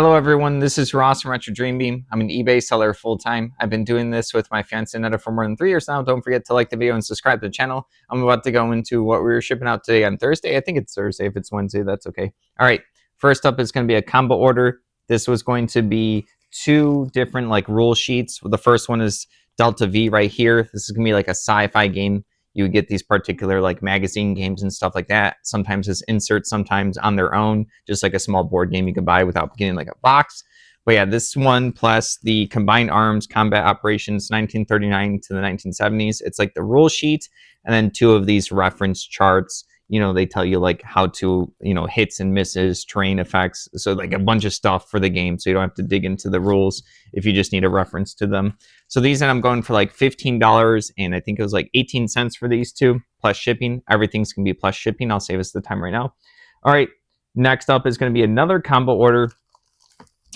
Hello everyone, this is Ross from retrodreambeam. I'm an eBay seller full-time. I've been doing this with my fiance Netta for more than 3 years now. Don't forget to like the video and subscribe to the channel. I'm about to go into what we were shipping out today on Thursday. I think it's Thursday. If it's Wednesday, that's okay. All right, first up is going to be a combo order. This was going to be 2 different rule sheets. The first one is Delta V right here. This is going to be like a sci-fi game. You would get these particular magazine games and stuff like that. Sometimes as inserts, sometimes on their own, just like a small board game you could buy without getting a box. But yeah, this one plus the Combined Arms Combat Operations 1939 to the 1970s. It's like the rule sheet, and then 2 of these reference charts. They tell you how to, hits and misses, terrain effects. So a bunch of stuff for the game. So you don't have to dig into the rules if you just need a reference to them. So these end up going for $15, and I think it was 18 cents for these 2 plus shipping. Everything's gonna be plus shipping. I'll save us the time right now. All right, next up is gonna be another combo order.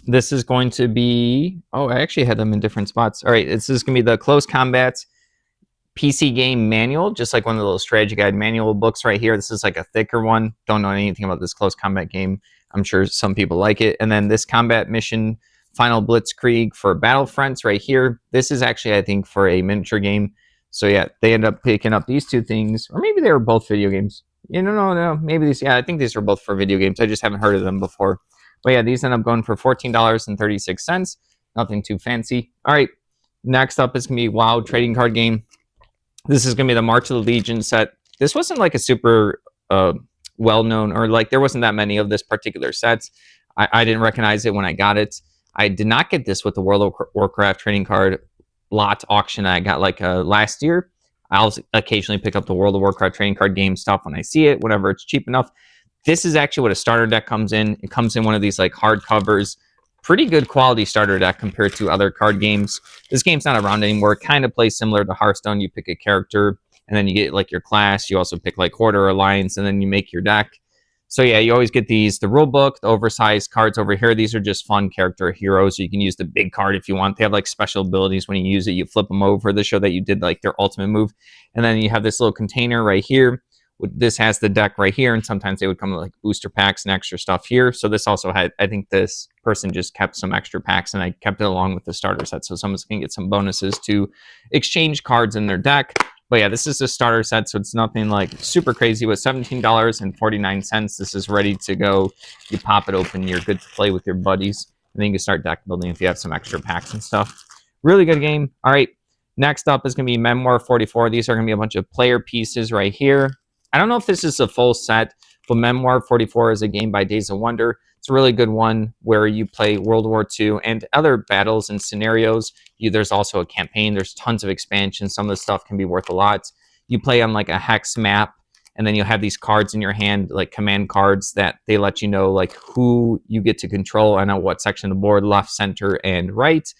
This is going to be, oh, I actually had them in different spots. All right, this is gonna be the Close Combat PC game manual, just like one of the little strategy guide manual books right here. This is a thicker one. Don't know anything about this close combat game. I'm sure some people like it. And then this combat mission final blitzkrieg for battlefronts right here. This is actually, I think, for a miniature game. So yeah, they end up picking up these 2 things, or maybe they were both video games. No, maybe these, yeah, I think these are both for video games. I just haven't heard of them before. But yeah, these end up going for $14.36. Nothing too fancy. All right, next up is gonna be WoW trading card game. This is going to be the March of the Legion set. This wasn't a super well-known, or there wasn't that many of this particular sets. I didn't recognize it when I got it. I did not get this with the World of Warcraft trading card lot auction I got last year. I'll occasionally pick up the World of Warcraft trading card game stuff when I see it, whenever it's cheap enough. This is actually what a starter deck comes in. It comes in one of these hard covers. Pretty good quality starter deck compared to other card games. This game's not around anymore. It kind of plays similar to Hearthstone. You pick a character, and then you get your class. You also pick Horde or Alliance, and then you make your deck. So yeah, you always get these, the rule book, the oversized cards over here. These are just fun character heroes. So you can use the big card if you want. They have special abilities. When you use it, you flip them over to show that you did their ultimate move. And then you have this little container right here. This has the deck right here, and sometimes they would come with booster packs and extra stuff here. So this also had, I think this person just kept some extra packs, and I kept it along with the starter set, so someone's gonna get some bonuses to exchange cards in their deck. But yeah, this is a starter set, so it's nothing super crazy. With $17.49, this is ready to go. You pop it open, you're good to play with your buddies, and then you can start deck building if you have some extra packs and stuff. Really good game. All right, next up is gonna be Memoir 44. These are gonna be a bunch of player pieces right here. I don't know if this is a full set, but Memoir 44 is a game by Days of Wonder. It's a really good one where you play World War II and other battles and scenarios. There's also a campaign. There's tons of expansions. Some of the stuff can be worth a lot. You play on a hex map, and then you'll have these cards in your hand, command cards that they let you know who you get to control and on what section of the board, left, center, and right.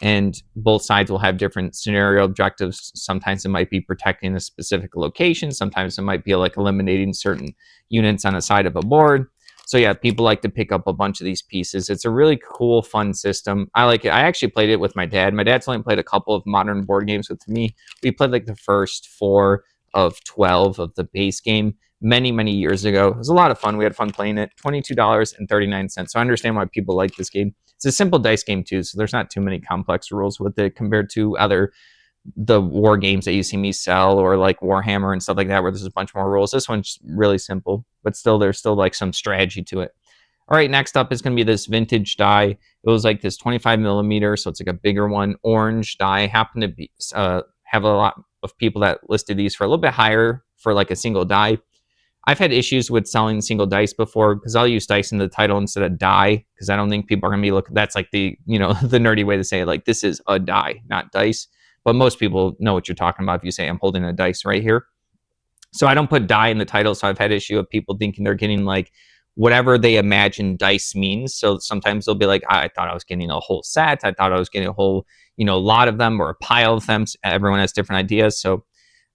And both sides will have different scenario objectives. Sometimes it might be protecting a specific location. Sometimes it might be eliminating certain units on a side of a board. So yeah, people like to pick up a bunch of these pieces. It's a really cool, fun system. I like it. I actually played it with my dad. My dad's only played a couple of modern board games with me. We played the first 4 of 12 of the base game many, many years ago. It was a lot of fun. We had fun playing it. $22.39. So I understand why people like this game. It's a simple dice game too, so there's not too many complex rules with it compared to the war games that you see me sell, or Warhammer and stuff like that, where there's a bunch more rules. This one's really simple, but still there's still some strategy to it. All right, next up is going to be this vintage die. It was this 25 millimeter, so it's a bigger one, orange die. Happen to be have a lot of people that listed these for a little bit higher for a single die. I've had issues with selling single dice before, because I'll use dice in the title instead of die, because I don't think people are going to be looking. That's the the nerdy way to say it. This is a die, not dice. But most people know what you're talking about if you say I'm holding a dice right here. So I don't put die in the title, so I've had issue of people thinking they're getting whatever they imagine dice means. So sometimes they'll be I thought I was getting a whole set. I thought I was getting a whole lot of them, or a pile of them. Everyone has different ideas. So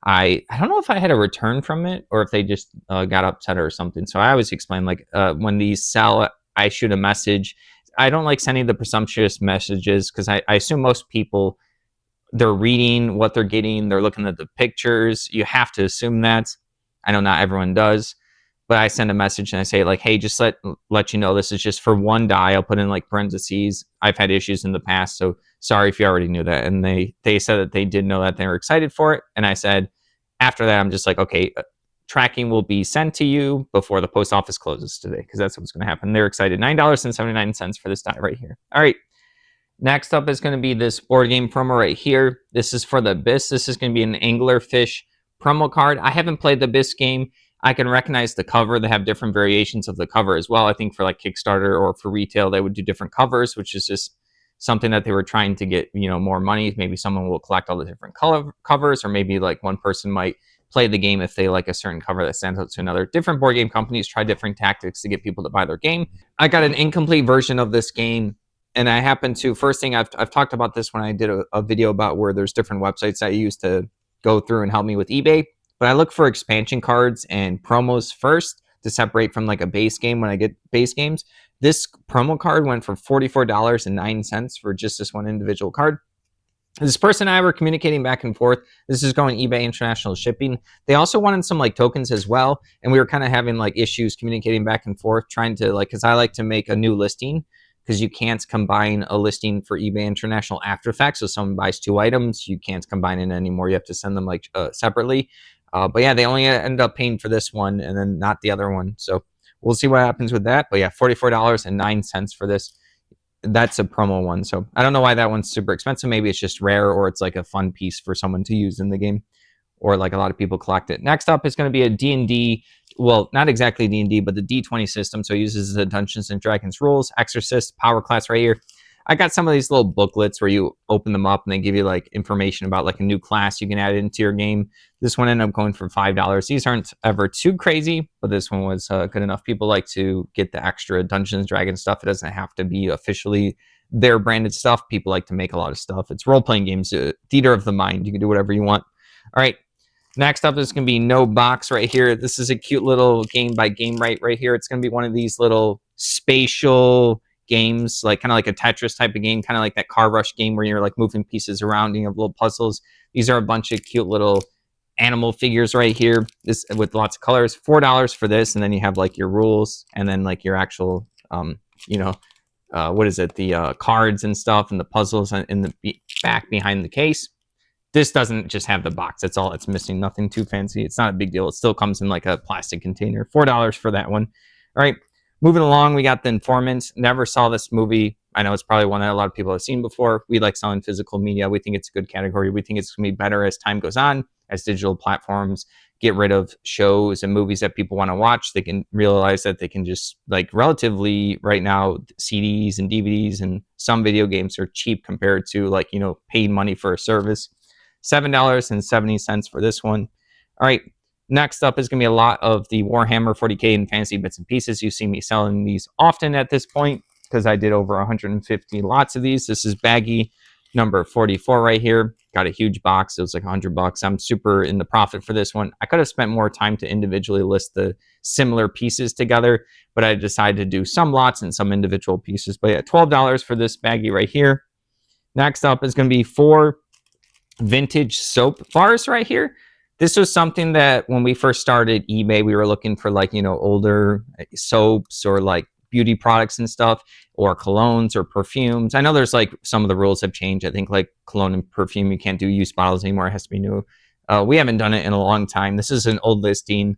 I don't know if I had a return from it, or if they just got upset or something. So I always explain when these sell, I shoot a message. I don't like sending the presumptuous messages, because I assume most people, they're reading what they're getting. They're looking at the pictures. You have to assume that. I know not everyone does. but I send a message and I say like, hey, just let you know this is just for one die. I'll put in like parentheses. I've had issues in the past, so sorry if you already knew that. And they said that they did know that, they were excited for it. And I said, after that, I'm just like, okay, tracking will be sent to you before the post office closes today, because that's what's going to happen. They're excited. $9.79 for this die right here. All right. Next up is going to be this board game promo right here. This is for the Abyss. This is going to be an anglerfish promo card. I haven't played the Abyss game. I can recognize the cover. They have different variations of the cover as well. I think for like Kickstarter or for retail, they would do different covers, which is just something that they were trying to get, more money. Maybe someone will collect all the different color covers, or maybe like one person might play the game if they like a certain cover that stands out to another. Different board game companies try different tactics to get people to buy their game. I got an incomplete version of this game. And I happen to, first thing, I've talked about this when I did a video about where there's different websites I use to go through and help me with eBay. But I look for expansion cards and promos first to separate from like a base game when I get base games. This promo card went for $44.09 for just this one individual card. This person and I were communicating back and forth. This is going eBay international shipping. They also wanted some like tokens as well. And we were kind of having like issues communicating back and forth, trying to like, because I like to make a new listing, because you can't combine a listing for eBay International after the fact. So someone buys 2 items, you can't combine it anymore. You have to send them like separately. But yeah, they only ended up paying for this one and then not the other one. So we'll see what happens with that. But yeah, $44.09 for this. That's a promo one. So I don't know why that one's super expensive. Maybe it's just rare, or it's like a fun piece for someone to use in the game, or like a lot of people collect it. Next up is going to be a D&D, well, not exactly D&D, but the D20 system. So it uses the Dungeons and Dragons rules, Exorcist, Power Class right here. I got some of these little booklets where you open them up and they give you like information about like a new class you can add into your game. This one ended up going for $5. These aren't ever too crazy, but this one was good enough. People like to get the extra Dungeons and Dragons stuff. It doesn't have to be officially their branded stuff. People like to make a lot of stuff. It's role-playing games, theater of the mind. You can do whatever you want. All right. Next up is going to be No Box right here. This is a cute little game by Game right here. It's going to be one of these little spatial games, like kind of like a Tetris type of game, kind of like that Car Rush game where you're like moving pieces around and you have little puzzles. These are a bunch of cute little animal figures right here, this with lots of colors. $4 for this, and then you have like your rules and then like your actual what is it, the cards and stuff and the puzzles in the back behind the case. This doesn't just have the box. That's all it's missing. Nothing too fancy. It's not a big deal. It still comes in like a plastic container. $4 for that one. All right. Moving along, we got The Informant. Never saw this movie. I know it's probably one that a lot of people have seen before. We like selling physical media. We think it's a good category. We think it's going to be better as time goes on, as digital platforms get rid of shows and movies that people want to watch. They can realize that they can just, like, relatively right now, CDs and DVDs and some video games are cheap compared to, like, paying money for a service. $7.70 for this one. All right. Next up is going to be a lot of the Warhammer 40K and fantasy bits and pieces. You see me selling these often at this point because I did over 150 lots of these. This is baggie number 44 right here. Got a huge box. It was like $100. I'm super in the profit for this one. I could have spent more time to individually list the similar pieces together, but I decided to do some lots and some individual pieces. But yeah, $12 for this baggie right here. Next up is going to be 4 vintage soap bars right here. This was something that when we first started eBay, we were looking for like, older soaps or like beauty products and stuff, or colognes or perfumes. I know there's like some of the rules have changed. I think like cologne and perfume, you can't do used bottles anymore. It has to be new. We haven't done it in a long time. This is an old listing.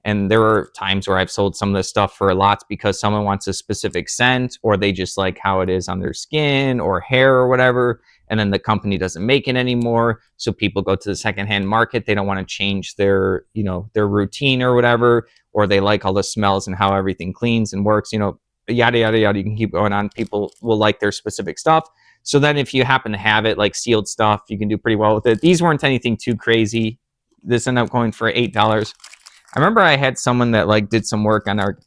And there were times where I've sold some of this stuff for lots because someone wants a specific scent, or they just like how it is on their skin or hair or whatever. And then the company doesn't make it anymore. So people go to the secondhand market. They don't want to change their, their routine or whatever, or they like all the smells and how everything cleans and works, yada, yada, yada. You can keep going on. People will like their specific stuff. So then if you happen to have it like sealed stuff, you can do pretty well with it. These weren't anything too crazy. This ended up going for $8. I remember I had someone that like did some work on our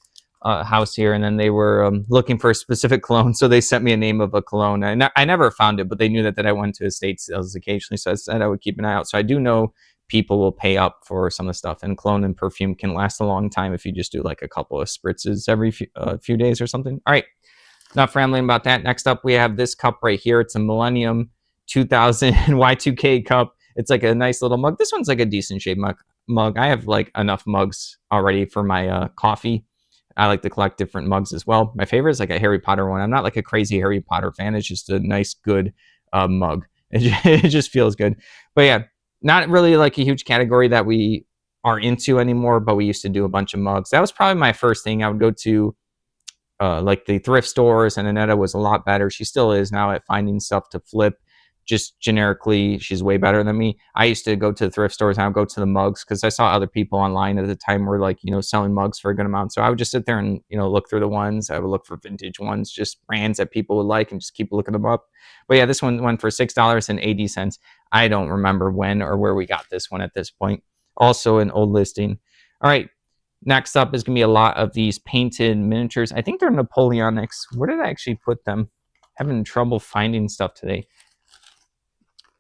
house here, and then they were looking for a specific cologne, so they sent me a name of a cologne. I never found it, but they knew that I went to estate sales occasionally, so I said I would keep an eye out. So I do know people will pay up for some of the stuff, and cologne and perfume can last a long time if you just do like a couple of spritzes every few days or something. All right, enough rambling about that. Next up, we have this cup right here. It's a Millennium 2000 Y2K cup. It's like a nice little mug. This one's like a decent shape mug. mug. I have like enough mugs already for my coffee. I like to collect different mugs as well. My favorite is like a Harry Potter one. I'm not like a crazy Harry Potter fan. It's just a nice, good mug. It just feels good. But yeah, not really like a huge category that we are into anymore, but we used to do a bunch of mugs. That was probably my first thing. I would go to like the thrift stores, and Annetta was a lot better. She still is now at finding stuff to flip. Just generically, she's way better than me. I used to go to the thrift stores and I would go to the mugs because I saw other people online at the time were like, selling mugs for a good amount. So I would just sit there and, look through the ones. I would look for vintage ones, just brands that people would like and just keep looking them up. But yeah, this one went for $6.80. I don't remember when or where we got this one at this point. Also an old listing. All right. Next up is going to be a lot of these painted miniatures. I think they're Napoleonics. Where did I actually put them? Having trouble finding stuff today.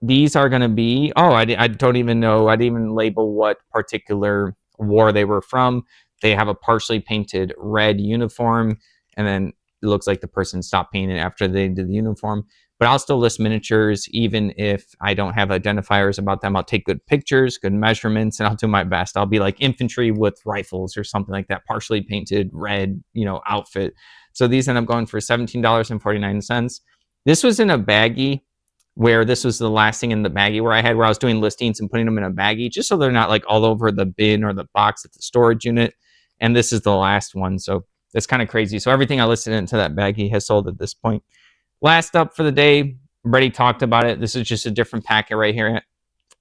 These are going to be, I don't even know. I didn't even label what particular war they were from. They have a partially painted red uniform, and then it looks like the person stopped painting after they did the uniform. But I'll still list miniatures, even if I don't have identifiers about them. I'll take good pictures, good measurements, and I'll do my best. I'll be like infantry with rifles or something like that, partially painted red, outfit. So these end up going for $17.49. This was in a baggie, where this was the last thing in the baggie where I was doing listings and putting them in a baggie just so they're not like all over the bin or the box at the storage unit. And this is the last one. So that's kind of crazy. So everything I listed into that baggie has sold at this point. Last up for the day, already talked about it. This is just a different packet right here.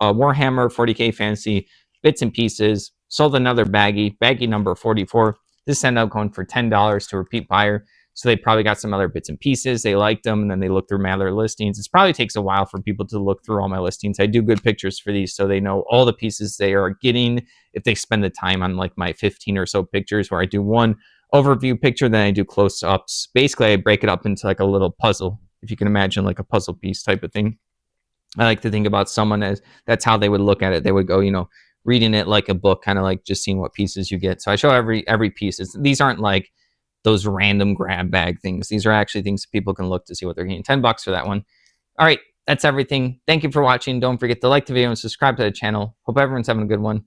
Warhammer 40K Fantasy bits and pieces. Sold another baggie number 44. This ended up going for $10 to repeat buyer. So they probably got some other bits and pieces. They liked them, and then they looked through my other listings. It probably takes a while for people to look through all my listings. I do good pictures for these so they know all the pieces they are getting if they spend the time on like my 15 or so pictures where I do one overview picture, then I do close-ups. Basically, I break it up into like a little puzzle, if you can imagine like a puzzle piece type of thing. I like to think about someone as that's how they would look at it. They would go, reading it like a book, kind of like just seeing what pieces you get. So I show every piece. These aren't like those random grab bag things. These are actually things people can look to see what they're getting. $10 for that one. All right, that's everything. Thank you for watching. Don't forget to like the video and subscribe to the channel. Hope everyone's having a good one.